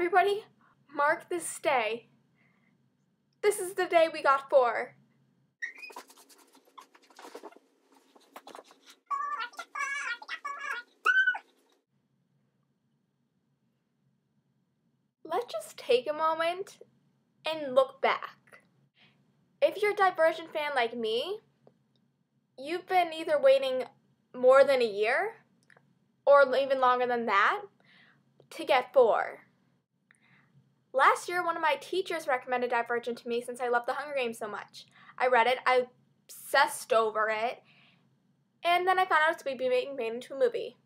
Everybody, mark this day. This is the day we got 4. Let's just take a moment and look back. If you're a Divergent fan like me, you've been either waiting more than a year or even longer than that to get 4. Last year, one of my teachers recommended Divergent to me since I love the Hunger Games so much. I read it, I obsessed over it, and then I found out it's being made into a movie.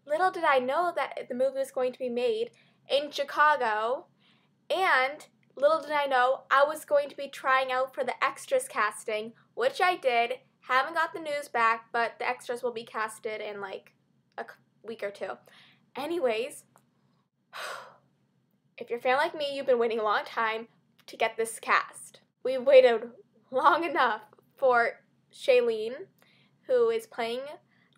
Little did I know that the movie was going to be made in Chicago, and little did I know I was going to be trying out for the extras casting, which I did. Haven't got the news back, but the extras will be casted in like a week or 2. Anyways, if you're a fan like me, you've been waiting a long time to get this cast. We've waited long enough for Shailene, who is playing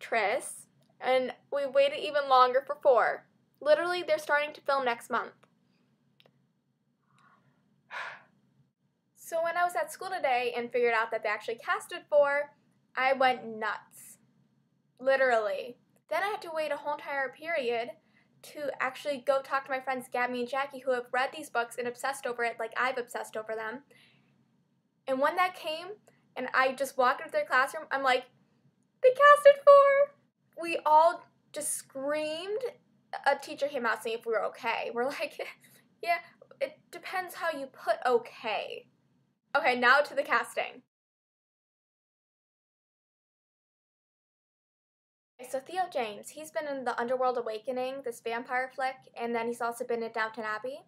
Triss, and we've waited even longer for 4. Literally, they're starting to film next month. So when I was at school today and figured out that they actually casted 4, I went nuts. Literally. Then I had to wait a whole entire period to actually go talk to my friends Gabby and Jackie, who have read these books and obsessed over it like I've obsessed over them. And when that came, and I just walked into their classroom, I'm like, they casted 4! We all just screamed. A teacher came out saying if we were okay. We're like, yeah, it depends how you put okay. Okay, now to the casting. So Theo James, he's been in The Underworld Awakening, this vampire flick, and then he's also been in Downton Abbey.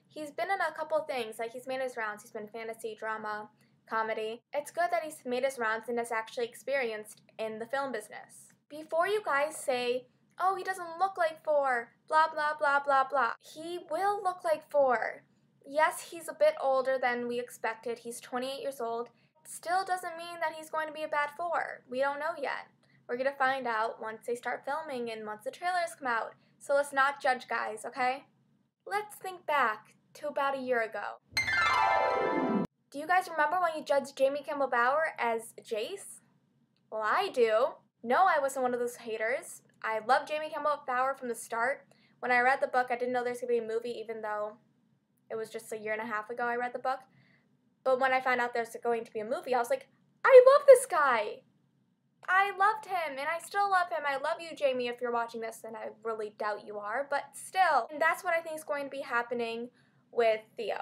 He's been in a couple things, like he's made his rounds. He's been fantasy, drama, comedy. It's good that he's made his rounds and is actually experienced in the film business. Before you guys say, oh, he doesn't look like 4, blah, blah, blah, blah, blah, he will look like 4. Yes, he's a bit older than we expected. He's 28 years old. Still doesn't mean that he's going to be a bad 4. We don't know yet. We're going to find out once they start filming and once the trailers come out. So let's not judge, guys, okay? Let's think back to about a year ago. Do you guys remember when you judged Jamie Campbell Bower as Jace? Well, I do. No, I wasn't one of those haters. I loved Jamie Campbell Bower from the start. When I read the book, I didn't know there was going to be a movie, even though it was just a year and a half ago I read the book. But when I found out there's going to be a movie, I was like, I love this guy. I loved him, and I still love him. I love you, Jamie, if you're watching this, and I really doubt you are, but still. And that's what I think is going to be happening with Theo.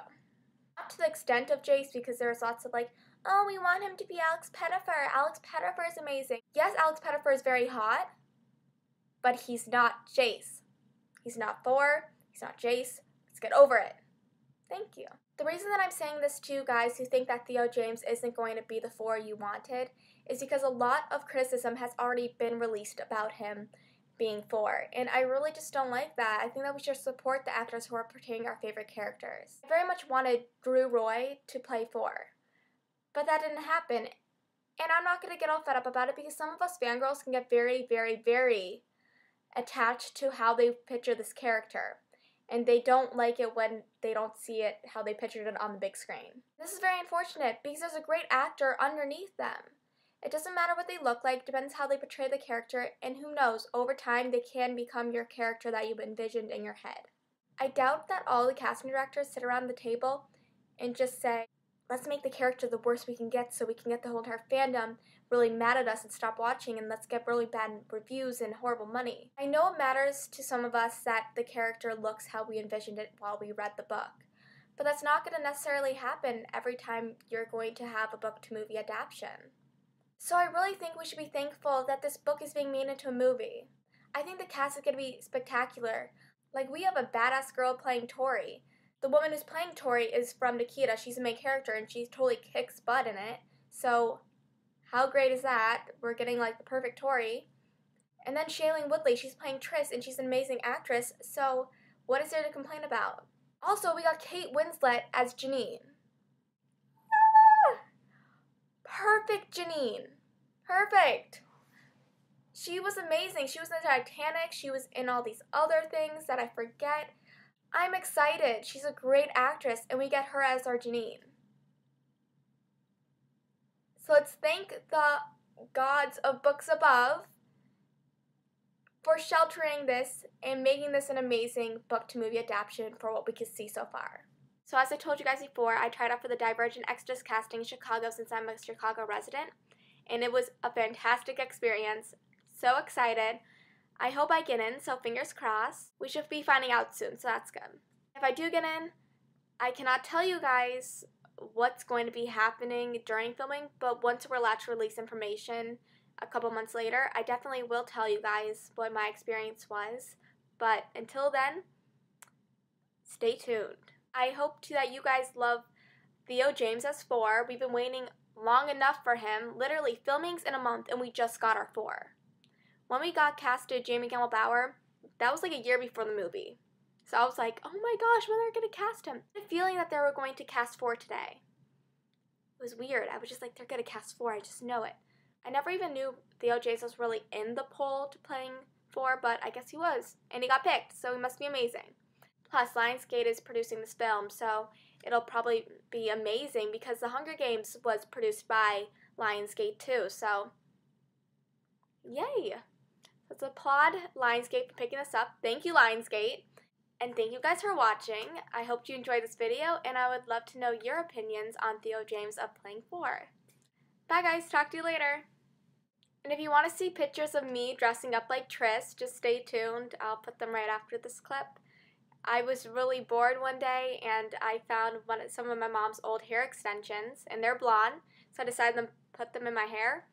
Not to the extent of Jace, because there's lots of like, oh, we want him to be Alex Pettyfer. Alex Pettyfer is amazing. Yes, Alex Pettyfer is very hot, but he's not Jace. He's not Thor. He's not Jace. Let's get over it. Thank you. The reason that I'm saying this to you guys who think that Theo James isn't going to be the 4 you wanted is because a lot of criticism has already been released about him being 4, and I really just don't like that. I think that we should support the actors who are portraying our favorite characters. I very much wanted Drew Roy to play 4, but that didn't happen, and I'm not going to get all fed up about it because some of us fangirls can get very, very, very attached to how they picture this character. And they don't like it when they don't see it how they pictured it on the big screen. This is very unfortunate because there's a great actor underneath them. It doesn't matter what they look like, depends how they portray the character, and who knows, over time they can become your character that you envisioned in your head. I doubt that all the casting directors sit around the table and just say, let's make the character the worst we can get so we can get the whole entire fandom really mad at us and stop watching, and let's get really bad reviews and horrible money. I know it matters to some of us that the character looks how we envisioned it while we read the book, but that's not going to necessarily happen every time you're going to have a book-to-movie adaptation. So I really think we should be thankful that this book is being made into a movie. I think the cast is going to be spectacular. Like, we have a badass girl playing Tori. The woman who's playing Tori is from Nikita. She's the main character, and she totally kicks butt in it. So how great is that? We're getting like the perfect Tori. And then Shailene Woodley, she's playing Triss, and she's an amazing actress. So what is there to complain about? Also, we got Kate Winslet as Janine. Perfect Janine. Perfect. She was amazing. She was in Titanic. She was in all these other things that I forget. I'm excited. She's a great actress, and we get her as our Janine. So let's thank the gods of books above for sheltering this and making this an amazing book-to-movie adaptation for what we can see so far. So as I told you guys before, I tried out for the Divergent Extras casting in Chicago since I'm a Chicago resident, and it was a fantastic experience. So excited. I hope I get in, so fingers crossed. We should be finding out soon, so that's good. If I do get in, I cannot tell you guys what's going to be happening during filming, but once we're allowed to release information a couple months later, I definitely will tell you guys what my experience was. But until then, stay tuned. I hope that you guys love Theo James as 4. We've been waiting long enough for him. Literally, filming's in a month and we just got our 4. When we got casted Jamie Campbell Bower, that was like a year before the movie. So I was like, oh my gosh, when are they going to cast him? I had a feeling that they were going to cast 4 today. It was weird. I was just like, they're going to cast 4. I just know it. I never even knew Theo James was really in the poll to playing 4, but I guess he was. And he got picked, so he must be amazing. Plus, Lionsgate is producing this film, so it'll probably be amazing because The Hunger Games was produced by Lionsgate too, so yay! Let's applaud Lionsgate for picking this up. Thank you, Lionsgate. And thank you guys for watching. I hope you enjoyed this video, and I would love to know your opinions on Theo James of playing 4. Bye guys, talk to you later. And if you want to see pictures of me dressing up like Triss, just stay tuned. I'll put them right after this clip. I was really bored one day, and I found some of my mom's old hair extensions, and they're blonde, so I decided to put them in my hair.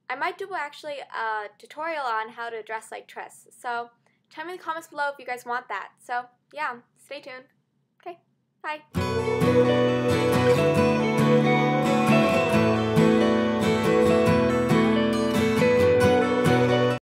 I might do actually a tutorial on how to dress like Triss, so tell me in the comments below if you guys want that. So yeah, stay tuned. Okay, bye.